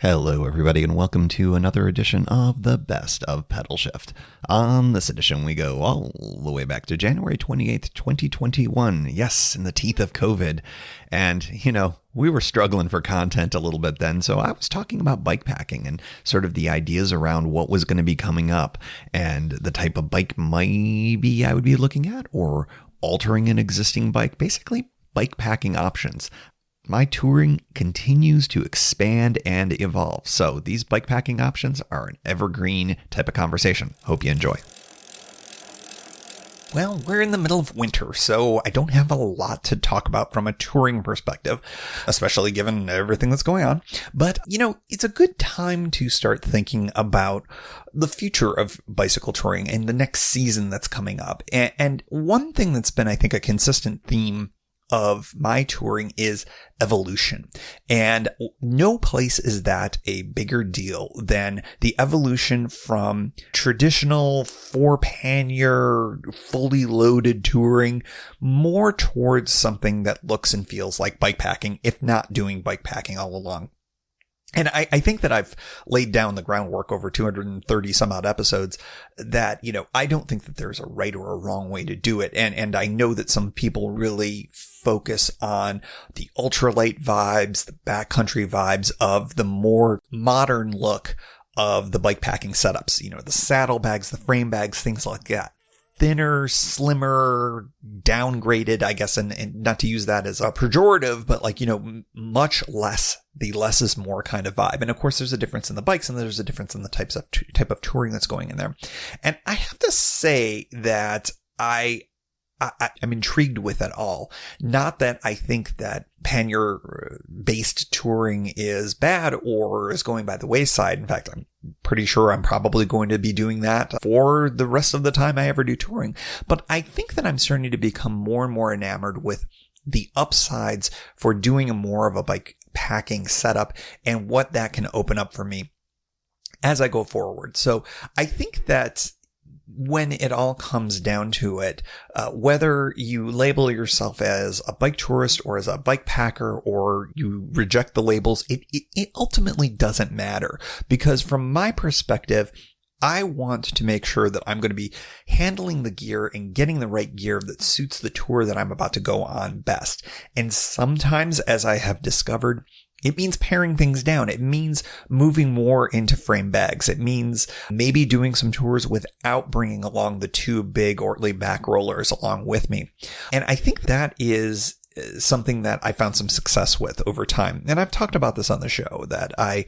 Hello, everybody, and welcome to another edition of the Best of Pedalshift. On this edition, we go all the way back to January 28th, 2021. Yes, in the teeth of COVID. And, we were struggling for content a little bit then, so I was talking about bikepacking and sort of the ideas around what was going to be coming up and the type of bike maybe I would be looking at or altering an existing bike, basically bikepacking options. My touring continues to expand and evolve, so these bikepacking options are an evergreen type of conversation. Hope you enjoy. Well, we're in the middle of winter, so I don't have a lot to talk about from a touring perspective, especially given everything that's going on. But, it's a good time to start thinking about the future of bicycle touring and the next season that's coming up. And one thing that's been, I think, a consistent theme of my touring is evolution. And no place is that a bigger deal than the evolution from traditional four-pannier, fully loaded touring more towards something that looks and feels like bikepacking, if not doing bikepacking all along. And I think that I've laid down the groundwork over 230 some odd episodes that, I don't think that there's a right or a wrong way to do it. And I know that some people really focus on the ultralight vibes, the backcountry vibes of the more modern look of the bikepacking setups, the saddlebags, the frame bags, things like that. Thinner, slimmer, downgraded, I guess, and not to use that as a pejorative, but much less, the less is more kind of vibe. And of course, there's a difference in the bikes and there's a difference in the type of touring that's going in there. And I have to say that I'm intrigued with it all. Not that I think that pannier-based touring is bad or is going by the wayside. In fact, I'm pretty sure I'm probably going to be doing that for the rest of the time I ever do touring. But I think that I'm starting to become more and more enamored with the upsides for doing more of a bikepacking setup and what that can open up for me as I go forward. So I think that when it all comes down to it, whether you label yourself as a bike tourist or as a bike packer or you reject the labels, it ultimately doesn't matter. Because from my perspective, I want to make sure that I'm going to be handling the gear and getting the right gear that suits the tour that I'm about to go on best. And sometimes, as I have discovered, it means paring things down. It means moving more into frame bags. It means maybe doing some tours without bringing along the two big Ortley back rollers along with me. And I think that is something that I found some success with over time. And I've talked about this on the show, that I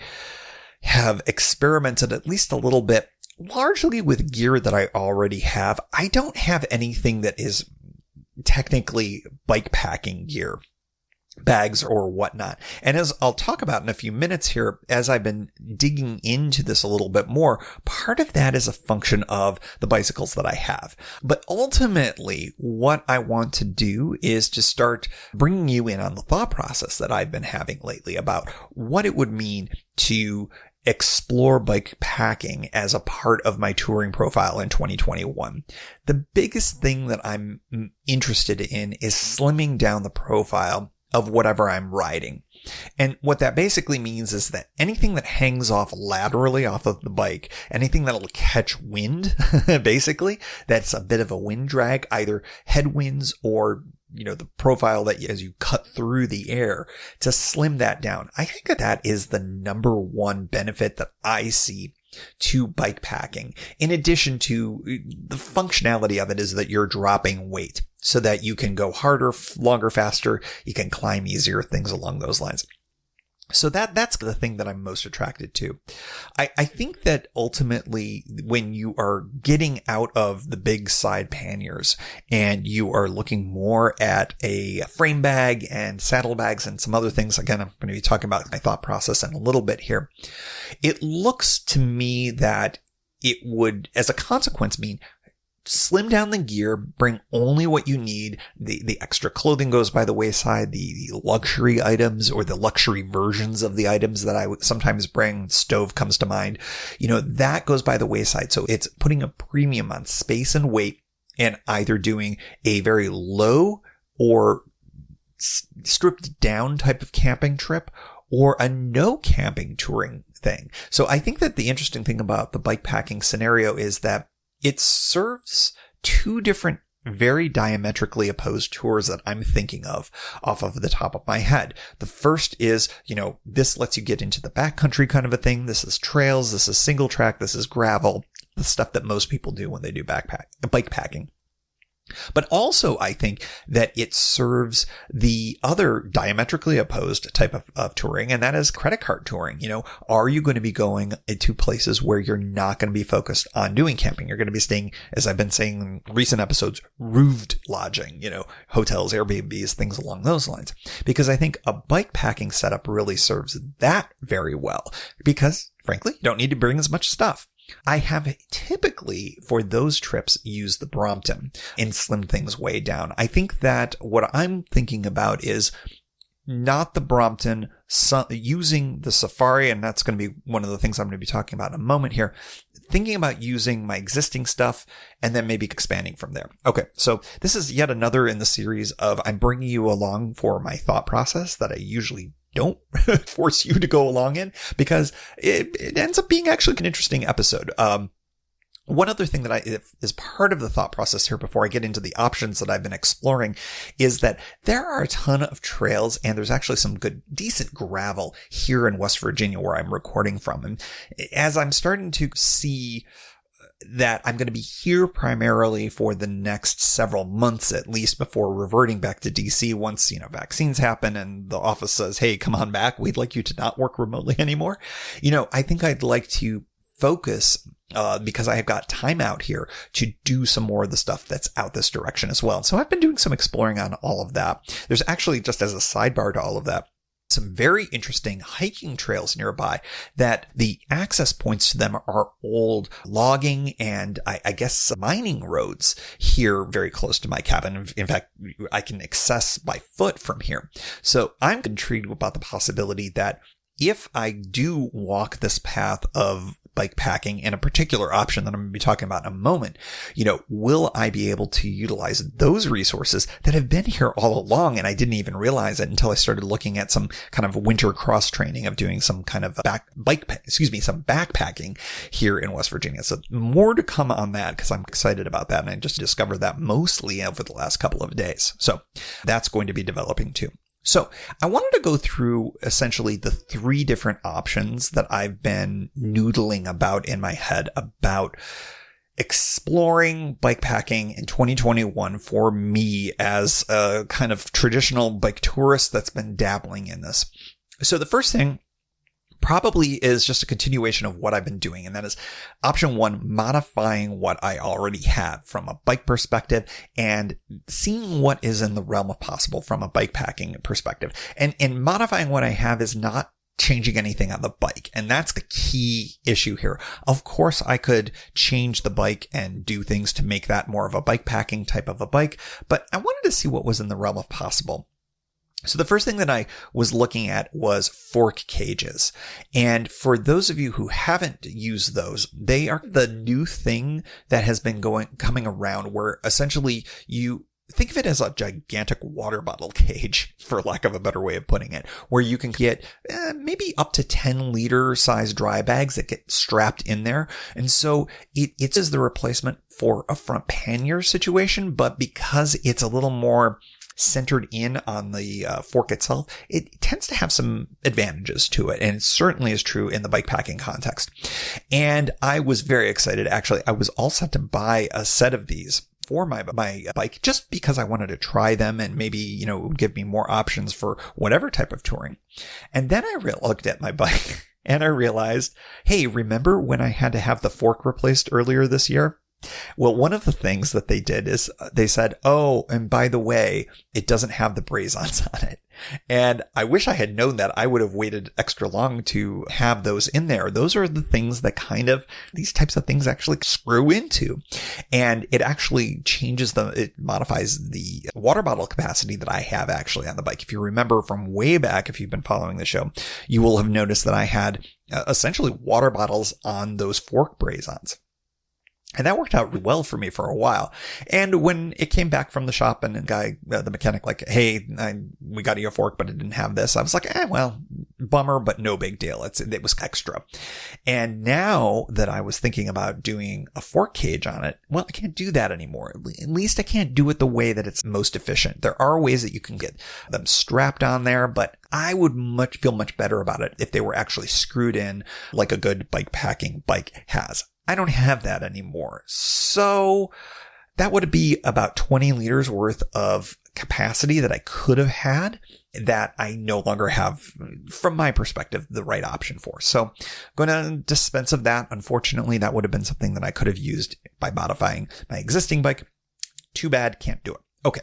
have experimented at least a little bit, largely with gear that I already have. I don't have anything that is technically bikepacking gear, bags or whatnot. And as I'll talk about in a few minutes here, as I've been digging into this a little bit more, part of that is a function of the bicycles that I have. But ultimately, what I want to do is to start bringing you in on the thought process that I've been having lately about what it would mean to explore bikepacking as a part of my touring profile in 2021. The biggest thing that I'm interested in is slimming down the profile of whatever I'm riding. And what that basically means is that anything that hangs off laterally off of the bike, anything that'll catch wind, basically, that's a bit of a wind drag, either headwinds or the profile that as you cut through the air, to slim that down. I think that is the number one benefit that I see to bikepacking. In addition to the functionality of it is that you're dropping weight so that you can go harder, longer, faster, you can climb easier, things along those lines. So that's the thing that I'm most attracted to. I think that ultimately when you are getting out of the big side panniers and you are looking more at a frame bag and saddlebags and some other things, again, I'm going to be talking about my thought process in a little bit here. It looks to me that it would, as a consequence, mean slim down the gear, bring only what you need. The extra clothing goes by the wayside. The luxury items or the luxury versions of the items that I would sometimes bring, stove comes to mind, that goes by the wayside. So it's putting a premium on space and weight and either doing a very low or stripped down type of camping trip or a no camping touring thing. So I think that the interesting thing about the bikepacking scenario is that it serves two different very diametrically opposed tours that I'm thinking of off of the top of my head. The first is, this lets you get into the backcountry kind of a thing. This is trails. This is single track. This is gravel, the stuff that most people do when they do bikepacking. But also, I think that it serves the other diametrically opposed type of touring, and that is credit card touring. Are you going to be going to places where you're not going to be focused on doing camping? You're going to be staying, as I've been saying in recent episodes, roofed lodging, hotels, Airbnbs, things along those lines. Because I think a bikepacking setup really serves that very well because, frankly, you don't need to bring as much stuff. I have typically, for those trips, used the Brompton and slimmed things way down. I think that what I'm thinking about is not the Brompton, using the Safari, and that's going to be one of the things I'm going to be talking about in a moment here, thinking about using my existing stuff and then maybe expanding from there. Okay, so this is yet another in the series of I'm bringing you along for my thought process that I usually don't force you to go along in, because it ends up being actually an interesting episode. One other thing that is part of the thought process here before I get into the options that I've been exploring is that there are a ton of trails and there's actually some decent gravel here in West Virginia where I'm recording from. And as I'm starting to see that I'm going to be here primarily for the next several months at least before reverting back to DC once, vaccines happen and the office says, hey, come on back. We'd like you to not work remotely anymore. I think I'd like to focus because I have got time out here to do some more of the stuff that's out this direction as well. So I've been doing some exploring on all of that. There's actually, just as a sidebar to all of that, some very interesting hiking trails nearby that the access points to them are old logging and I guess mining roads here very close to my cabin. In fact, I can access by foot from here. So I'm intrigued about the possibility that if I do walk this path of bikepacking and a particular option that I'm going to be talking about in a moment, will I be able to utilize those resources that have been here all along? And I didn't even realize it until I started looking at some kind of winter cross training of doing some kind of some backpacking here in West Virginia. So more to come on that because I'm excited about that. And I just discovered that mostly over the last couple of days. So that's going to be developing too. So I wanted to go through essentially the three different options that I've been noodling about in my head about exploring bikepacking in 2021 for me as a kind of traditional bike tourist that's been dabbling in this. So the first thing probably is just a continuation of what I've been doing. And that is option one, modifying what I already have from a bike perspective and seeing what is in the realm of possible from a bikepacking perspective. And modifying what I have is not changing anything on the bike. And that's the key issue here. Of course, I could change the bike and do things to make that more of a bikepacking type of a bike, but I wanted to see what was in the realm of possible. So the first thing that I was looking at was fork cages. And for those of you who haven't used those, they are the new thing that has been coming around where essentially you think of it as a gigantic water bottle cage, for lack of a better way of putting it, where you can get maybe up to 10-liter size dry bags that get strapped in there. And so it is the replacement for a front pannier situation, but because it's a little more centered in on the fork itself, it tends to have some advantages to it. And it certainly is true in the bikepacking context. And I was very excited. Actually, I was all set to buy a set of these for my bike just because I wanted to try them and maybe, it would give me more options for whatever type of touring. And then I looked at my bike and I realized, hey, remember when I had to have the fork replaced earlier this year? Well, one of the things that they did is they said, oh, and by the way, it doesn't have the braze-ons on it. And I wish I had known that. I would have waited extra long to have those in there. Those are the things that these types of things actually screw into. And it actually it modifies the water bottle capacity that I have actually on the bike. If you remember from way back, if you've been following the show, you will have noticed that I had essentially water bottles on those fork braze-ons. And that worked out really well for me for a while. And when it came back from the shop and the mechanic, like, hey, we got you a fork, but it didn't have this. I was like, well, bummer, but no big deal. It was extra. And now that I was thinking about doing a fork cage on it, well, I can't do that anymore. At least I can't do it the way that it's most efficient. There are ways that you can get them strapped on there, but I would feel much better about it if they were actually screwed in like a good bike packing bike has. I don't have that anymore. So that would be about 20 liters worth of capacity that I could have had that I no longer have, from my perspective, the right option for. So I'm going to dispense of that. Unfortunately, that would have been something that I could have used by modifying my existing bike. Too bad, can't do it. Okay.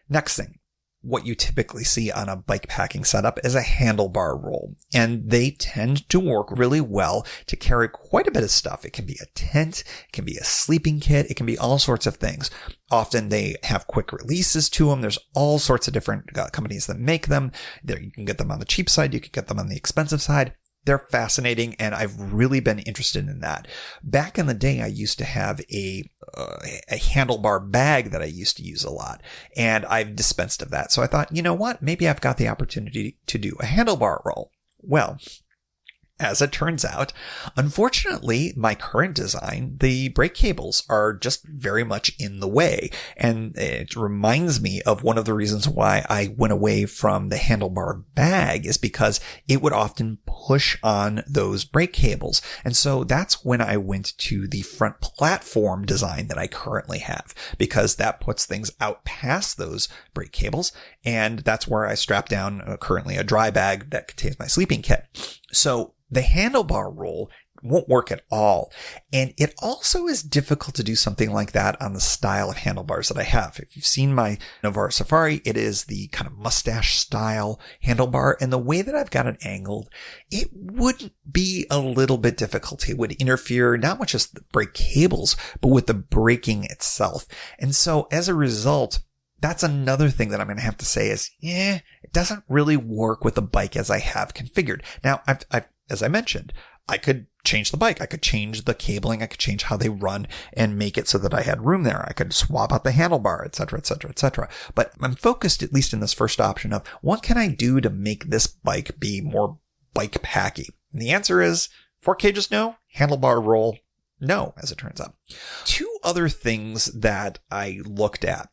Next thing. What you typically see on a bike packing setup is a handlebar roll, and they tend to work really well to carry quite a bit of stuff. It can be a tent, it can be a sleeping kit, it can be all sorts of things. Often they have quick releases to them. There's all sorts of different companies that make them. You can get them on the cheap side, you can get them on the expensive side. They're fascinating, and I've really been interested in that. Back in the day, I used to have a handlebar bag that I used to use a lot, and I've dispensed of that. So I thought, you know what? Maybe I've got the opportunity to do a handlebar roll. Well, as it turns out, unfortunately, my current design, the brake cables are just very much in the way. And it reminds me of one of the reasons why I went away from the handlebar bag is because it would often push on those brake cables. And so that's when I went to the front platform design that I currently have, because that puts things out past those brake cables. And that's where I strap down currently a dry bag that contains my sleeping kit. So the handlebar roll won't work at all. And it also is difficult to do something like that on the style of handlebars that I have. If you've seen my Novara Safari, it is the kind of mustache style handlebar. And the way that I've got it angled, it would be a little bit difficult. It would interfere not with just the brake cables, but with the braking itself. And so as a result, that's another thing that I'm going to have to say is, it doesn't really work with the bike as I have configured. Now, as I mentioned, I could change the bike. I could change the cabling. I could change how they run and make it so that I had room there. I could swap out the handlebar, et cetera, et cetera, et cetera. But I'm focused, at least in this first option, of what can I do to make this bike be more bike packy? And the answer is fork cages, no. Handlebar roll, no, as it turns out. Two other things that I looked at.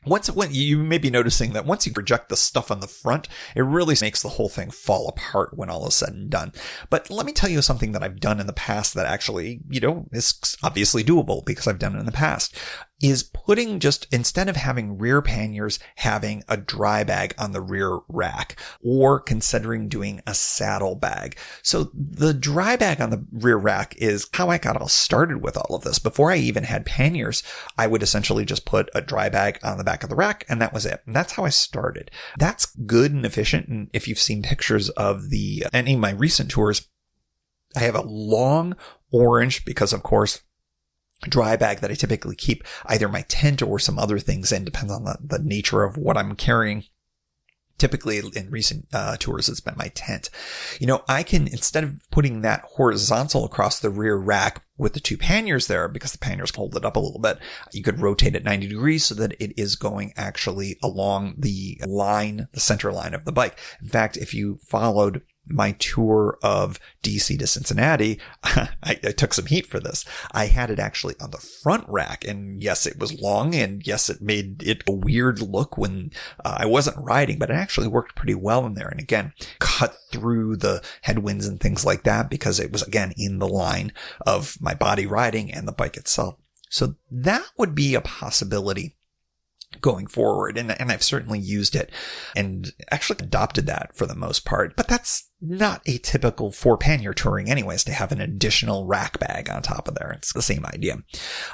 When you may be noticing that once you project the stuff on the front, it really makes the whole thing fall apart when all is said and done. But let me tell you something that I've done in the past that actually, is obviously doable because I've done it in the past, is putting instead of having rear panniers, having a dry bag on the rear rack, or considering doing a saddle bag. So the dry bag on the rear rack is how I got all started with all of this. Before I even had panniers, I would essentially just put a dry bag on the back of the rack, and that was it. And that's how I started. That's good and efficient. And if you've seen pictures of any of my recent tours, I have a long orange, because of course, dry bag that I typically keep either my tent or some other things in, depends on the nature of what I'm carrying. Typically in recent tours, it's been my tent. I can, instead of putting that horizontal across the rear rack with the two panniers there, because the panniers hold it up a little bit, you could rotate it 90 degrees so that it is going actually along the center line of the bike. In fact, if you followed my tour of DC to Cincinnati, I took some heat for this. I had it actually on the front rack, and yes, it was long, and yes, it made it a weird look when I wasn't riding, but it actually worked pretty well in there. And again, cut through the headwinds and things like that, because it was, again, in the line of my body riding and the bike itself. So that would be a possibility going forward. And I've certainly used it and actually adopted that for the most part, but that's not atypical for pannier touring anyways, to have an additional rack bag on top of there. It's the same idea.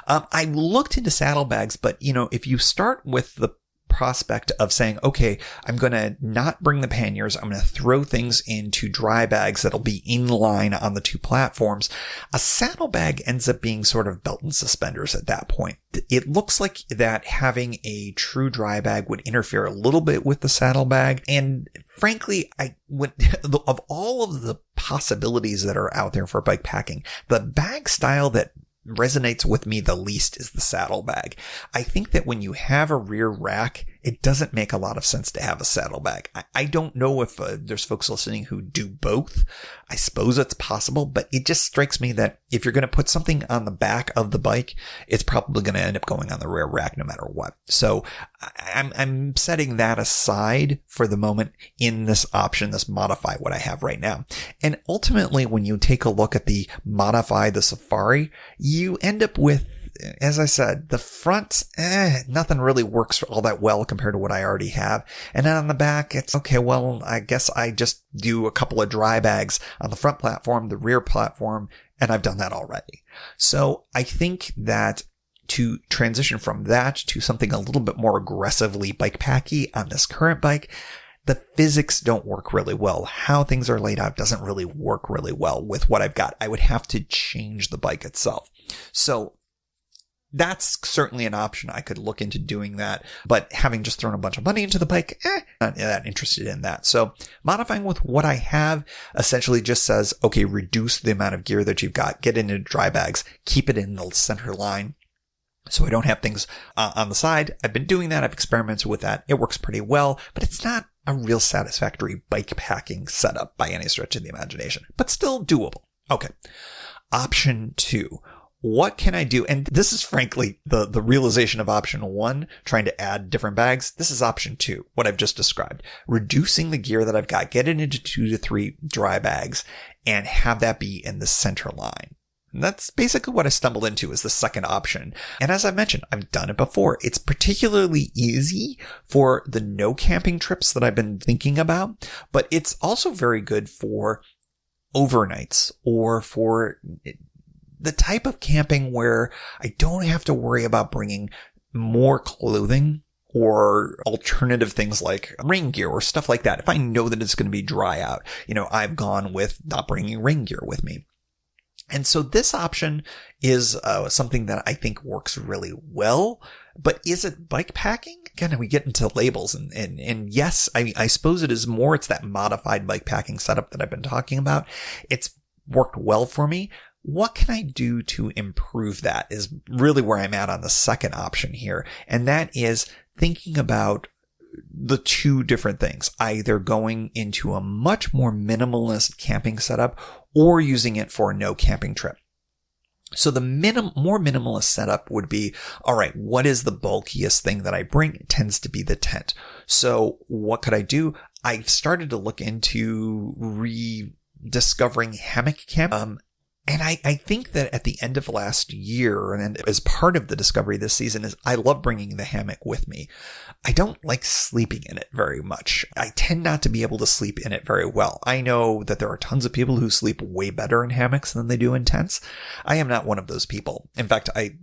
I looked into saddlebags, but if you start with the prospect of saying, okay, I'm going to not bring the panniers, I'm going to throw things into dry bags that'll be in line on the two platforms, a saddlebag ends up being sort of belt and suspenders at that point. It looks like that having a true dry bag would interfere a little bit with the saddlebag. And frankly, of all of the possibilities that are out there for bike packing, the bag style that resonates with me the least is the saddlebag. I think that when you have a rear rack, it doesn't make a lot of sense to have a saddlebag. I don't know if there's folks listening who do both. I suppose it's possible, but it just strikes me that if you're going to put something on the back of the bike, it's probably going to end up going on the rear rack no matter what. So I'm setting that aside for the moment in this option, this modify what I have right now. And ultimately, when you take a look at the modify the Safari, you end up with, as I said, the front, nothing really works all that well compared to what I already have. And then on the back, it's okay, well, I guess I just do a couple of dry bags on the front platform, the rear platform, and I've done that already. So I think that to transition from that to something a little bit more aggressively bikepacky on this current bike, the physics don't work really well. How things are laid out doesn't really work really well with what I've got. I would have to change the bike itself. So that's certainly an option. I could look into doing that, but having just thrown a bunch of money into the bike, not that interested in that. So modifying with what I have essentially just says, okay, reduce the amount of gear that you've got, get into dry bags, keep it in the center line, so I don't have things on the side. I've been doing that. I've experimented with that. It works pretty well, but it's not a real satisfactory bike packing setup by any stretch of the imagination, but still doable. Okay. Option 2. What can I do? And this is frankly the realization of option 1, trying to add different bags. This is option 2, what I've just described. Reducing the gear that I've got, get it into 2 to 3 dry bags and have that be in the center line. And that's basically what I stumbled into is the second option. And as I mentioned, I've done it before. It's particularly easy for the no camping trips that I've been thinking about, but it's also very good for overnights or for the type of camping where I don't have to worry about bringing more clothing or alternative things like rain gear or stuff like that. If I know that it's going to be dry out, I've gone with not bringing rain gear with me. And so this option is something that I think works really well, but is it bike packing? Again, we get into labels and yes, I suppose it is more. It's that modified bike packing setup that I've been talking about. It's worked well for me. What can I do to improve that is really where I'm at on the second option here. And that is thinking about the two different things, either going into a much more minimalist camping setup or using it for a no camping trip. So the more minimalist setup would be, all right, what is the bulkiest thing that I bring? It tends to be the tent. So what could I do? I've started to look into rediscovering hammock camp. And I think that at the end of last year, and as part of the discovery this season, is I love bringing the hammock with me. I don't like sleeping in it very much. I tend not to be able to sleep in it very well. I know that there are tons of people who sleep way better in hammocks than they do in tents. I am not one of those people. In fact, I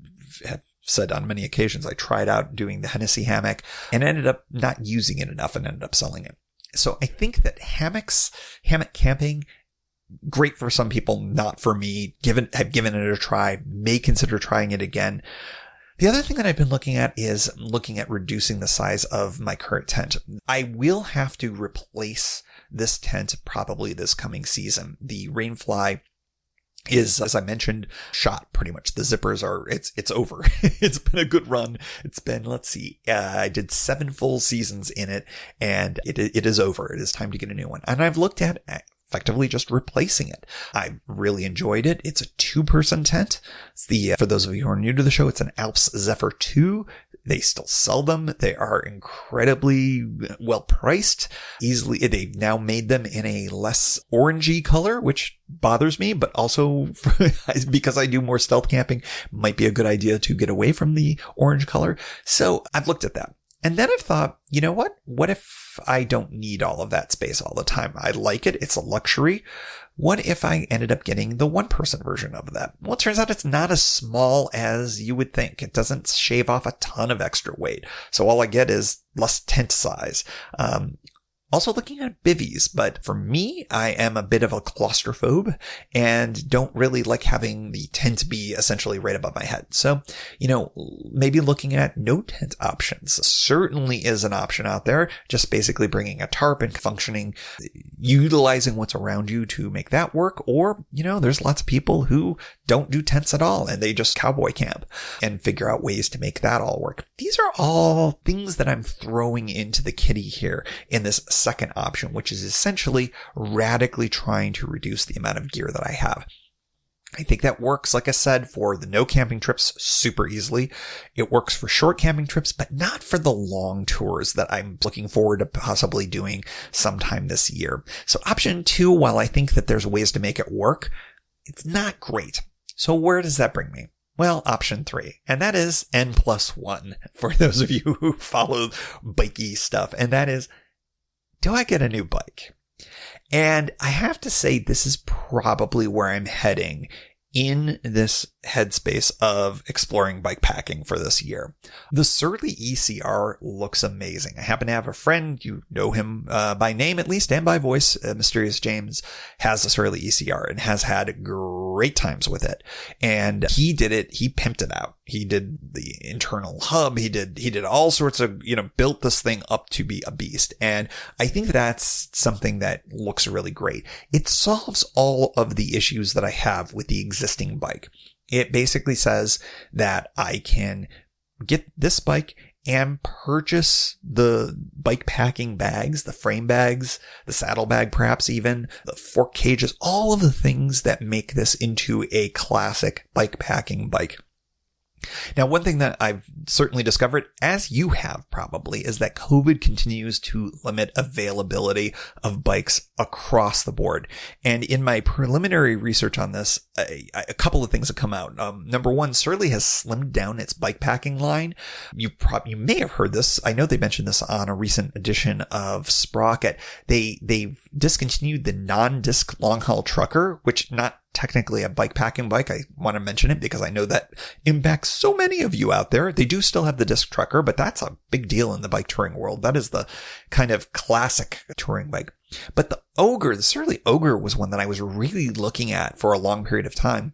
have said on many occasions, I tried out doing the Hennessy hammock and ended up not using it enough and ended up selling it. So I think that hammock camping, great for some people, not for me. Have given it a try, may consider trying it again. The other thing that I've been looking at is looking at reducing the size of my current tent. I will have to replace this tent probably this coming season. The Rainfly is, as I mentioned, shot pretty much. The zippers it's over. It's been a good run. It's been, I did 7 full seasons in it and it is over. It is time to get a new one. And I've looked at effectively just replacing it. I really enjoyed it. It's a 2-person tent. It's for those of you who are new to the show, it's an Alps Zephyr 2. They still sell them. They are incredibly well priced. They've now made them in a less orangey color, which bothers me, but also because I do more stealth camping, might be a good idea to get away from the orange color. So I've looked at that. And then I've thought, you know what? What if I don't need all of that space all the time? I like it. It's a luxury. What if I ended up getting the 1-person version of that? Well, it turns out it's not as small as you would think. It doesn't shave off a ton of extra weight. So all I get is less tent size. Also looking at bivvies, but for me, I am a bit of a claustrophobe and don't really like having the tent to be essentially right above my head. So, maybe looking at no tent options certainly is an option out there. Just basically bringing a tarp and functioning, utilizing what's around you to make that work. Or, there's lots of people who don't do tents at all and they just cowboy camp and figure out ways to make that all work. These are all things that I'm throwing into the kitty here in this second option, which is essentially radically trying to reduce the amount of gear that I have. I think that works, like I said, for the no camping trips super easily. It works for short camping trips, but not for the long tours that I'm looking forward to possibly doing sometime this year. So option 2, while I think that there's ways to make it work, it's not great. So where does that bring me? Well, option 3, and that is N+1 for those of you who follow bikey stuff. And that is, do I get a new bike? And I have to say, this is probably where I'm heading in this headspace of exploring bike packing for this year. The Surly ECR looks amazing. I happen to have a friend, you know him by name at least and by voice, Mysterious James, has the Surly ECR and has had great times with it. And he pimped it out. He did the internal hub. He did all sorts of, built this thing up to be a beast. And I think that's something that looks really great. It solves all of the issues that I have with the existing bike. It basically says that I can get this bike and purchase the bike packing bags, the frame bags, the saddle bag, perhaps even the fork cages, all of the things that make this into a classic bike packing bike. Now, one thing that I've certainly discovered, as you have probably, is that COVID continues to limit availability of bikes across the board. And in my preliminary research on this, a couple of things have come out. Number one, Surly has slimmed down its bike packing line. You may have heard this. I know they mentioned this on a recent edition of Sprocket. They've discontinued the non-disc long haul trucker, which not technically a bike packing bike. I want to mention it because I know that impacts so many of you out there. They do still have the disc trucker, but that's a big deal in the bike touring world. That is the kind of classic touring bike. But the Surly Ogre was one that I was really looking at for a long period of time.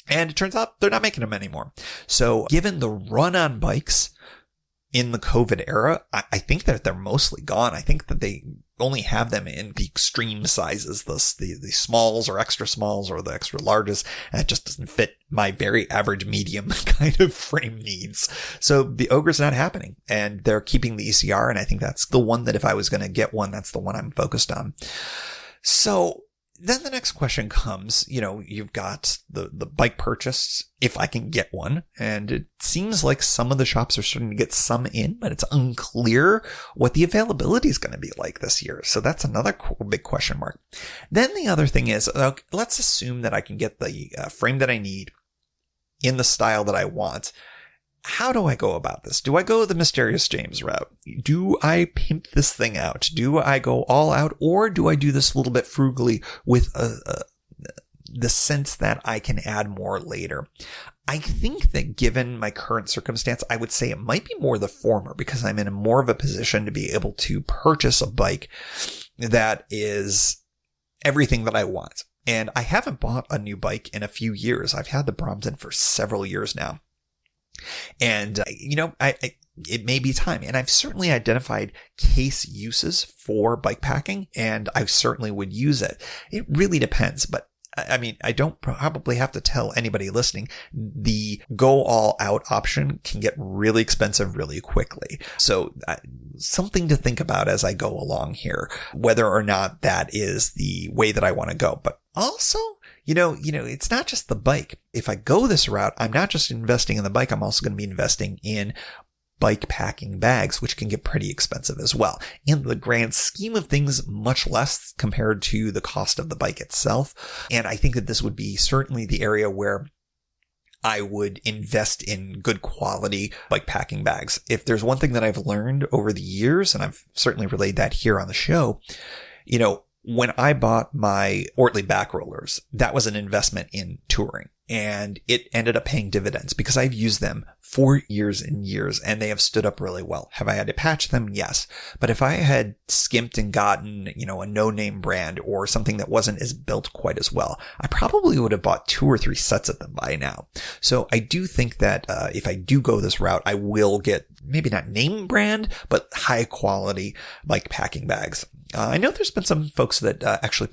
And it turns out they're not making them anymore. So given the run on bikes in the COVID era, I think that they're mostly gone. I think that they only have them in the extreme sizes, the smalls or extra smalls or the extra larges, and it just doesn't fit my very average medium kind of frame needs. So the Ogre's not happening, and they're keeping the ECR, and I think that's the one that if I was going to get one, that's the one I'm focused on. So then the next question comes, you've got the bike purchase, if I can get one. And it seems like some of the shops are starting to get some in, but it's unclear what the availability is going to be like this year. So that's another big question mark. Then the other thing is, let's assume that I can get the frame that I need in the style that I want. How do I go about this? Do I go the Mysterious James route? Do I pimp this thing out? Do I go all out? Or do I do this a little bit frugally with the sense that I can add more later? I think that given my current circumstance, I would say it might be more the former because I'm in more of a position to be able to purchase a bike that is everything that I want. And I haven't bought a new bike in a few years. I've had the Brompton for several years now. And, it may be time. And I've certainly identified case uses for bike packing, and I certainly would use it. It really depends. But I mean, I don't probably have to tell anybody listening, the go all out option can get really expensive really quickly. So something to think about as I go along here, whether or not that is the way that I want to go. But also, it's not just the bike. If I go this route, I'm not just investing in the bike. I'm also going to be investing in bike packing bags, which can get pretty expensive as well. In the grand scheme of things, much less compared to the cost of the bike itself. And I think that this would be certainly the area where I would invest in good quality bike packing bags. If there's one thing that I've learned over the years, and I've certainly relayed that here on the show, when I bought my Ortley back rollers, that was an investment in touring. And it ended up paying dividends because I've used them for years and years and they have stood up really well. Have I had to patch them? Yes. But if I had skimped and gotten, a no-name brand or something that wasn't as built quite as well, I probably would have bought 2 or 3 sets of them by now. So I do think that if I do go this route, I will get maybe not name brand, but high quality bikepacking bags. I know there's been some folks that actually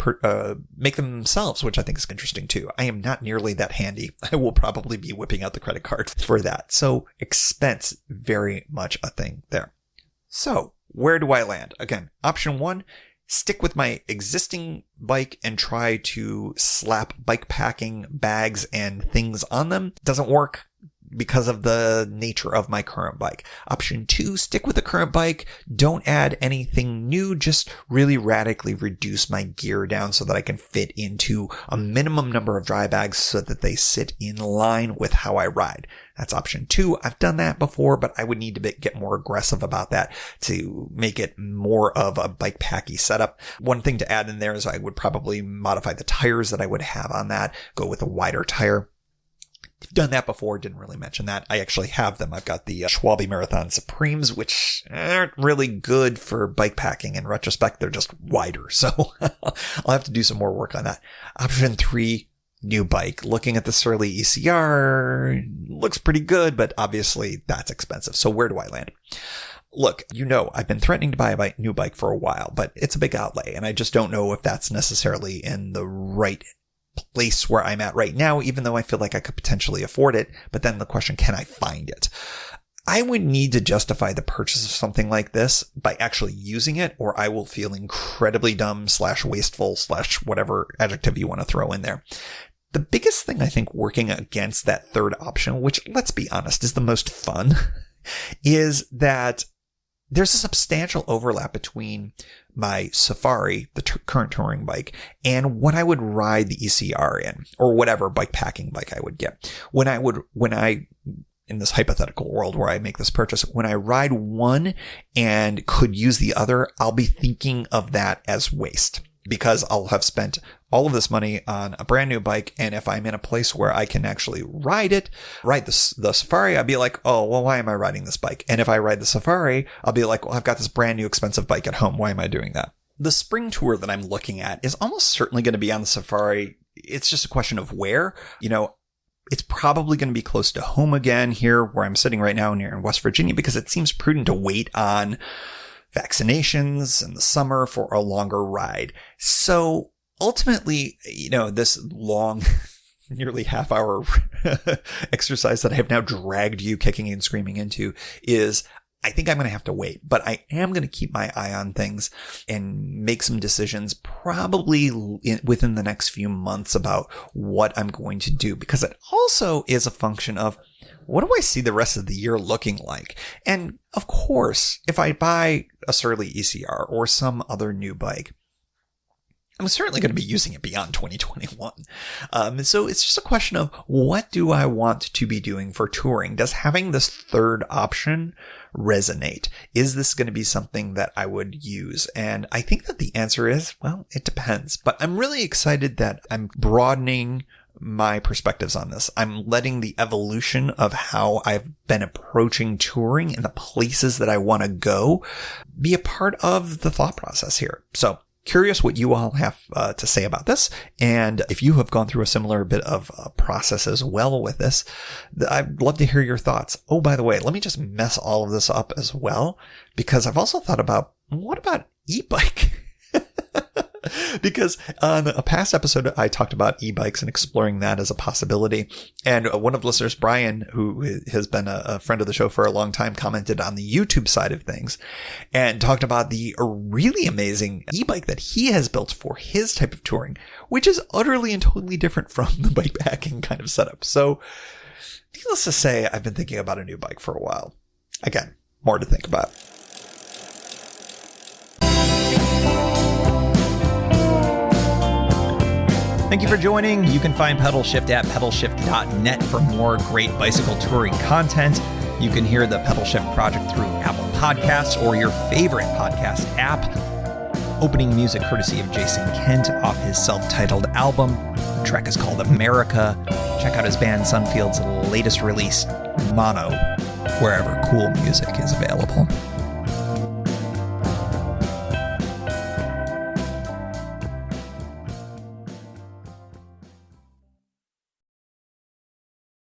make them themselves, which I think is interesting too. I am not nearly that handy. I will probably be whipping out the credit card for that. So expense, very much a thing there. So where do I land? Again, option 1, stick with my existing bike and try to slap bikepacking bags and things on them. Doesn't work because of the nature of my current bike. Option 2, stick with the current bike. Don't add anything new. Just really radically reduce my gear down so that I can fit into a minimum number of dry bags so that they sit in line with how I ride. That's option 2. I've done that before, but I would need to get more aggressive about that to make it more of a bikepacky setup. One thing to add in there is I would probably modify the tires that I would have on that, go with a wider tire. Done that before, didn't really mention that. I actually have them. I've got the Schwalbe Marathon Supremes, which aren't really good for bikepacking. In retrospect, they're just wider. So I'll have to do some more work on that. Option 3, new bike. Looking at the Surly ECR, looks pretty good, but obviously that's expensive. So where do I land? Look, I've been threatening to buy a new bike for a while, but it's a big outlay, and I just don't know if that's necessarily in the right place where I'm at right now, even though I feel like I could potentially afford it. But then the question, can I find it? I would need to justify the purchase of something like this by actually using it, or I will feel incredibly dumb / wasteful / whatever adjective you want to throw in there. The biggest thing I think working against that third option, which let's be honest is the most fun, is that there's a substantial overlap between my Safari, the current touring bike, and what I would ride the ECR in, or whatever bikepacking bike I would get. When I, in this hypothetical world where I make this purchase, when I ride one and could use the other, I'll be thinking of that as waste because I'll have spent all of this money on a brand new bike. And if I'm in a place where I can actually ride the Safari, I'd be like, oh, well, why am I riding this bike? And if I ride the Safari, I'll be like, well, I've got this brand new expensive bike at home. Why am I doing that? The spring tour that I'm looking at is almost certainly going to be on the Safari. It's just a question of where, it's probably going to be close to home again here where I'm sitting right now near in West Virginia, because it seems prudent to wait on vaccinations in the summer for a longer ride. So ultimately, this long, nearly half-hour exercise that I have now dragged you kicking and screaming into is, I think I'm going to have to wait, but I am going to keep my eye on things and make some decisions probably within the next few months about what I'm going to do, because it also is a function of what do I see the rest of the year looking like? And of course, if I buy a Surly ECR or some other new bike, I'm certainly going to be using it beyond 2021. So it's just a question of what do I want to be doing for touring? Does having this third option resonate? Is this going to be something that I would use? And I think that the answer is, well, it depends. But I'm really excited that I'm broadening my perspectives on this. I'm letting the evolution of how I've been approaching touring and the places that I want to go be a part of the thought process here. So curious what you all have to say about this. And if you have gone through a similar bit of a process as well with this, I'd love to hear your thoughts. Oh, by the way, let me just mess all of this up as well, because I've also thought about, what about e-bike? Because on a past episode, I talked about e-bikes and exploring that as a possibility. And one of the listeners, Brian, who has been a friend of the show for a long time, commented on the YouTube side of things and talked about the really amazing e-bike that he has built for his type of touring, which is utterly and totally different from the bikepacking kind of setup. So needless to say, I've been thinking about a new bike for a while. Again, more to think about. Thank you for joining. You can find Pedalshift at pedalshift.net for more great bicycle touring content. You can hear the Pedalshift project through Apple Podcasts or your favorite podcast app. Opening music courtesy of Jason Kent off his self-titled album. The track is called America. Check out his band Sunfield's latest release, Mono, wherever cool music is available.